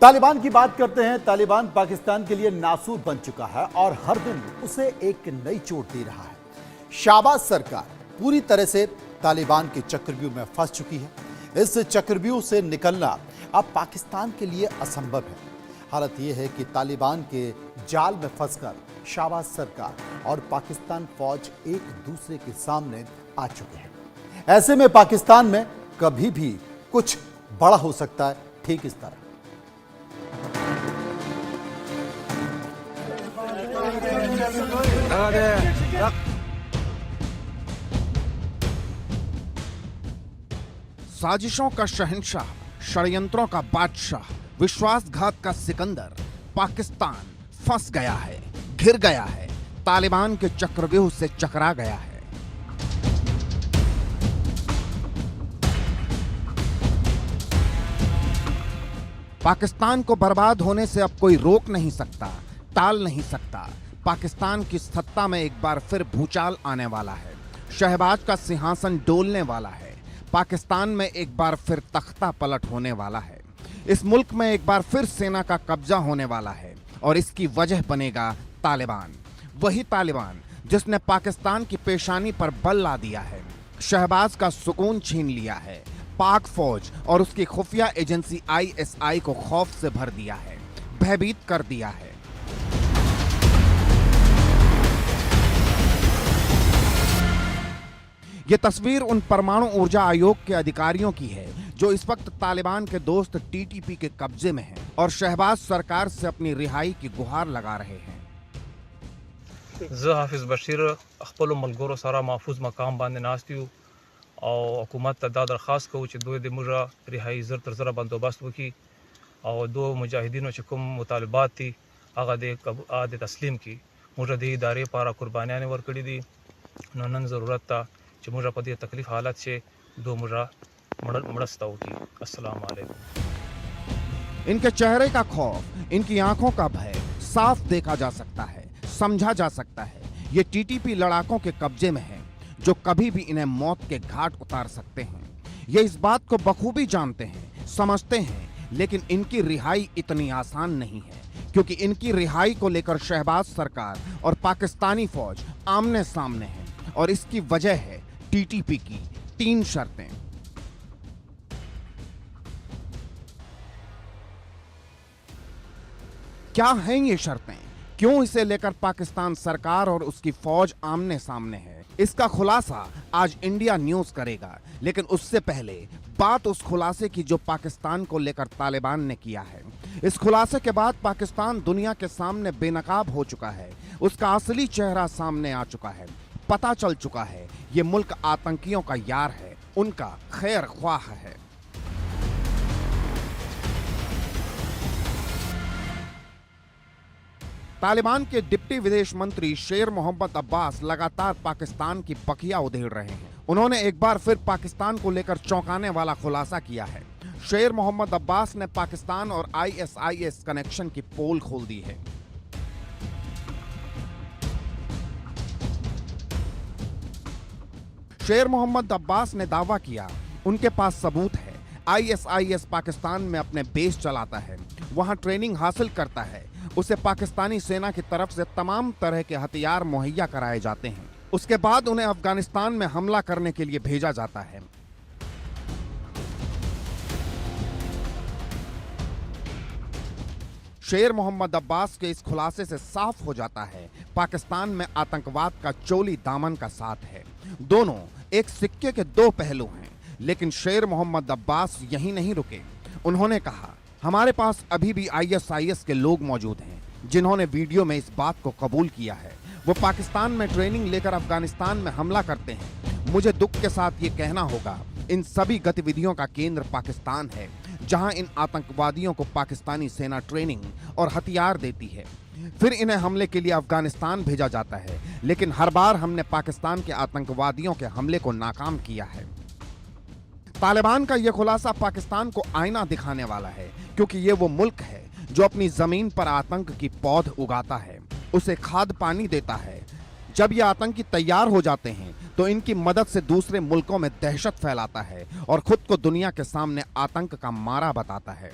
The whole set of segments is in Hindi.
तालिबान की बात करते हैं। तालिबान पाकिस्तान के लिए नासूर बन चुका है और हर दिन उसे एक नई चोट दे रहा है। शाहबाज सरकार पूरी तरह से तालिबान के चक्रव्यूह में फंस चुकी है। इस चक्रव्यूह से निकलना अब पाकिस्तान के लिए असंभव है। हालत यह है कि तालिबान के जाल में फंसकर शाहबाज सरकार और पाकिस्तान फौज एक दूसरे के सामने आ चुके हैं। ऐसे में पाकिस्तान में कभी भी कुछ बड़ा हो सकता है। ठीक इस तरह साजिशों का शहंशाह, षड्यंत्रों का बादशाह, विश्वासघात का सिकंदर पाकिस्तान फंस गया है, घिर गया है, तालिबान के चक्रव्यूह से चकरा गया है। पाकिस्तान को बर्बाद होने से अब कोई रोक नहीं सकता, टाल नहीं सकता। पाकिस्तान की सत्ता में एक बार फिर भूचाल आने वाला है। शहबाज का सिंहासन डोलने वाला है। पाकिस्तान में एक बार फिर तख्ता पलट होने वाला है। इस मुल्क में एक बार फिर सेना का कब्जा होने वाला है और इसकी वजह बनेगा तालिबान। वही तालिबान जिसने पाकिस्तान की पेशानी पर बल ला दिया है, शहबाज का सुकून छीन लिया है, पाक फौज और उसकी खुफिया एजेंसी ISI को खौफ से भर दिया है, भयभीत कर दिया है। यह तस्वीर उन परमाणु ऊर्जा आयोग के अधिकारियों की है जो इस वक्त तालिबान के दोस्त TTP के कब्जे में हैं और शहबाज सरकार से अपनी रिहाई की गुहार लगा रहे हैं। हाफिज बशीर खपल मलगोरो सारा महफूज मकाम बांधे नास्ती और हुकूमत ता दा दरख्वास्त को दोए दे मुरा रिहाई जर तर जरा बंदोबस्त वकी और दो मुजाहिदीनों चकुम मुतालबात थी आगा दे तस्लीम की मुरा दे इदारे पारा कुर्बानियाँ ने वर्कड़ी दी नन ज़रूरत था कि मुरा पदी तकलीफ हालत से दो मुरा मड़स्ता होगी। अस्सलाम वालेकुम। इनके चेहरे का खौफ, इनकी आंखों का भय साफ देखा जा सकता है, समझा जा सकता है। ये TTP लड़ाकों के कब्जे में है जो कभी भी इन्हें मौत के घाट उतार सकते हैं। ये इस बात को बखूबी जानते हैं, समझते हैं, लेकिन इनकी रिहाई इतनी आसान नहीं है क्योंकि इनकी रिहाई को लेकर शहबाज सरकार और पाकिस्तानी फौज आमने सामने है और इसकी वजह है TTP की 3 शर्तें। क्या हैं ये शर्तें? क्यों इसे लेकर पाकिस्तान सरकार और उसकी फौज आमने सामने है? इसका खुलासा आज इंडिया न्यूज करेगा, लेकिन उससे पहले बात उस खुलासे की जो पाकिस्तान को लेकर तालिबान ने किया है। इस खुलासे के बाद पाकिस्तान दुनिया के सामने बेनकाब हो चुका है। उसका असली चेहरा सामने आ चुका है। पता चल चुका है ये मुल्क आतंकियों का यार है, उनका खैर ख्वाह है। तालिबान के डिप्टी विदेश मंत्री शेर मोहम्मद अब्बास लगातार पाकिस्तान की बखिया उधेड़ रहे हैं। उन्होंने एक बार फिर पाकिस्तान को लेकर चौंकाने वाला खुलासा किया है। शेर मोहम्मद अब्बास ने पाकिस्तान और ISIS कनेक्शन की पोल खोल दी है। शेर मोहम्मद अब्बास ने दावा किया उनके पास सबूत है। ISIS पाकिस्तान में अपने बेस चलाता है, वहां ट्रेनिंग हासिल करता है, उसे पाकिस्तानी सेना की तरफ से तमाम तरह के हथियार मुहैया कराए जाते हैं। उसके बाद उन्हें अफगानिस्तान में हमला करने के लिए भेजा जाता है। शेर मोहम्मद अब्बास के इस खुलासे से साफ हो जाता है पाकिस्तान में आतंकवाद का चोली दामन का साथ है। दोनों एक सिक्के के 2 पहलू हैं। लेकिन शेर मोहम्मद अब्बास यहीं नहीं रुके। उन्होंने कहा हमारे पास अभी भी ISIS के लोग मौजूद हैं जिन्होंने वीडियो में इस बात को कबूल किया है। वो पाकिस्तान में ट्रेनिंग लेकर अफगानिस्तान में हमला करते हैं। मुझे दुख के साथ ये कहना होगा इन सभी गतिविधियों का केंद्र पाकिस्तान है, जहां इन आतंकवादियों को पाकिस्तानी सेना ट्रेनिंग और हथियार देती है। फिर इन्हें हमले के लिए अफगानिस्तान भेजा जाता है, लेकिन हर बार हमने पाकिस्तान के आतंकवादियों के हमले को नाकाम किया है। तालिबान का यह खुलासा पाकिस्तान को आईना दिखाने वाला है क्योंकि ये वो मुल्क है जो अपनी जमीन पर आतंक की पौध उगाता है, उसे खाद पानी देता है। जब ये आतंकी तैयार हो जाते हैं तो इनकी मदद से दूसरे मुल्कों में दहशत फैलाता है और खुद को दुनिया के सामने आतंक का मारा बताता है।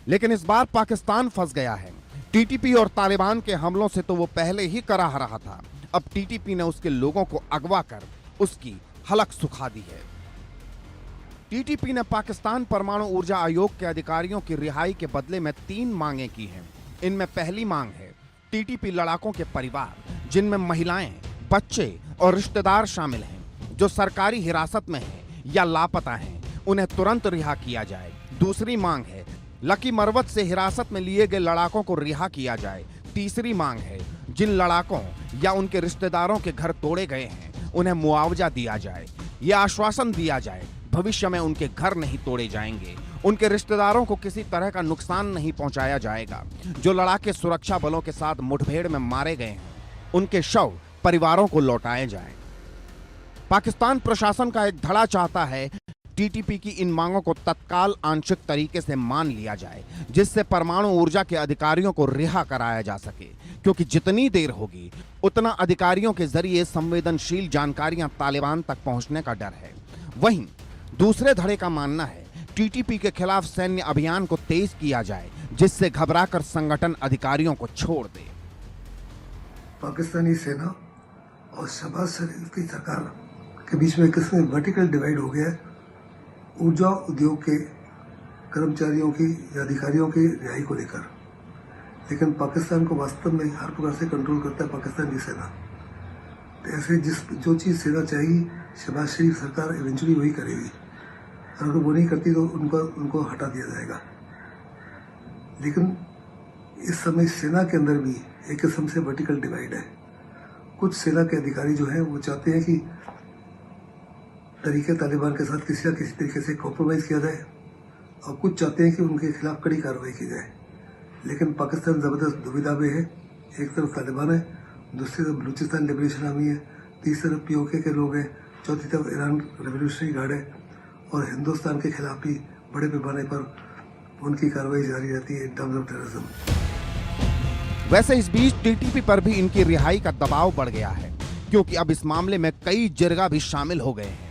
लेकिन इस बार पाकिस्तान फंस गया है। टीटीपी और तालिबान के हमलों से तो वो पहले ही कराह रहा था, अब टीटीपी ने उसके लोगों को अगवा कर उसकी हलक सुखा दी है। टीटीपी ने पाकिस्तान परमाणु ऊर्जा आयोग के अधिकारियों की रिहाई के बदले में 3 मांगें की हैं। इनमें पहली मांग है टीटीपी लड़ाकों के परिवार, जिनमें महिलाएं, बच्चे और रिश्तेदार शामिल हैं, जो सरकारी हिरासत में हैं या लापता हैं, उन्हें तुरंत रिहा किया जाए। दूसरी मांग है लकी मरवत से हिरासत में लिए गए लड़ाकों को रिहा किया जाए। तीसरी मांग है जिन लड़ाकों या उनके रिश्तेदारों के घर तोड़े गए हैं उन्हें मुआवजा दिया जाए। यह आश्वासन दिया जाए भविष्य में उनके घर नहीं तोड़े जाएंगे, उनके रिश्तेदारों को किसी तरह का नुकसान नहीं पहुंचाया जाएगा। जो लड़ाके सुरक्षा बलों के साथ मुठभेड़ में मारे गए हैं उनके शव परिवारों को लौटाए जाएं। पाकिस्तान प्रशासन का एक धड़ा चाहता है टीटीपी की इन मांगों को तत्काल आंशिक तरीके से मान लिया जाए, जिससे परमाणु ऊर्जा के अधिकारियों को रिहा कराया जा सके, क्योंकि जितनी देर होगी उतना अधिकारियों के जरिए संवेदनशील जानकारियां तालिबान तक पहुंचने का डर है। वहीं दूसरे धड़े का मानना है टीटीपी के खिलाफ सैन्य अभियान को तेज किया जाए, जिससे घबराकर संगठन अधिकारियों को छोड़ दे। पाकिस्तानी सेना और शहबाज शरीफ की सरकार के बीच में किसमें वर्टिकल डिवाइड हो गया है ऊर्जा उद्योग के कर्मचारियों की या अधिकारियों की रिहाई को लेकर। लेकिन पाकिस्तान को वास्तव में हर प्रकार से कंट्रोल करता है पाकिस्तान की सेना। तो ऐसे जो चीज़ सेना चाहिए शहबाज शरीफ सरकार इवेंचुअली वही करेगी, और अगर वो नहीं करती तो उनको हटा दिया जाएगा। लेकिन इस समय सेना के अंदर भी एक किस्म से वर्टिकल डिवाइड है। कुछ सेना के अधिकारी जो हैं वो चाहते हैं कि तरीके तालिबान के साथ किसी न किसी तरीके से कॉम्प्रोमाइज़ किया जाए, और कुछ चाहते हैं कि उनके खिलाफ कड़ी कार्रवाई की जाए। लेकिन पाकिस्तान ज़बरदस्त दुविधा में है। एक तरफ तालिबान है, दूसरी तरफ बलूचिस्तान लिबरेशन आर्मी है, तीसरी तरफ पीओके के लोग हैं, चौथी तरफ ईरान रेवोल्यूशनरी गार्ड है, और हिंदुस्तान के खिलाफ भी बड़े पैमाने पर उनकी कार्रवाई जारी रहती है इन टर्म्स ऑफ टेररिज्म। वैसे इस बीच टीटीपी पर भी इनकी रिहाई का दबाव बढ़ गया है, क्योंकि अब इस मामले में कई जिरगा भी शामिल हो गए हैं।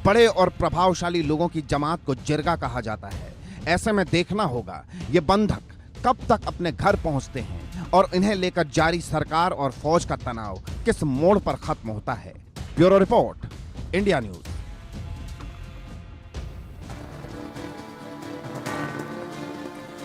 बड़े और प्रभावशाली लोगों की जमात को जिरगा कहा जाता है। ऐसे में देखना होगा ये बंधक कब तक अपने घर पहुंचते हैं और इन्हें लेकर जारी सरकार और फौज का तनाव किस मोड़ पर खत्म होता है। Bureau report, India news.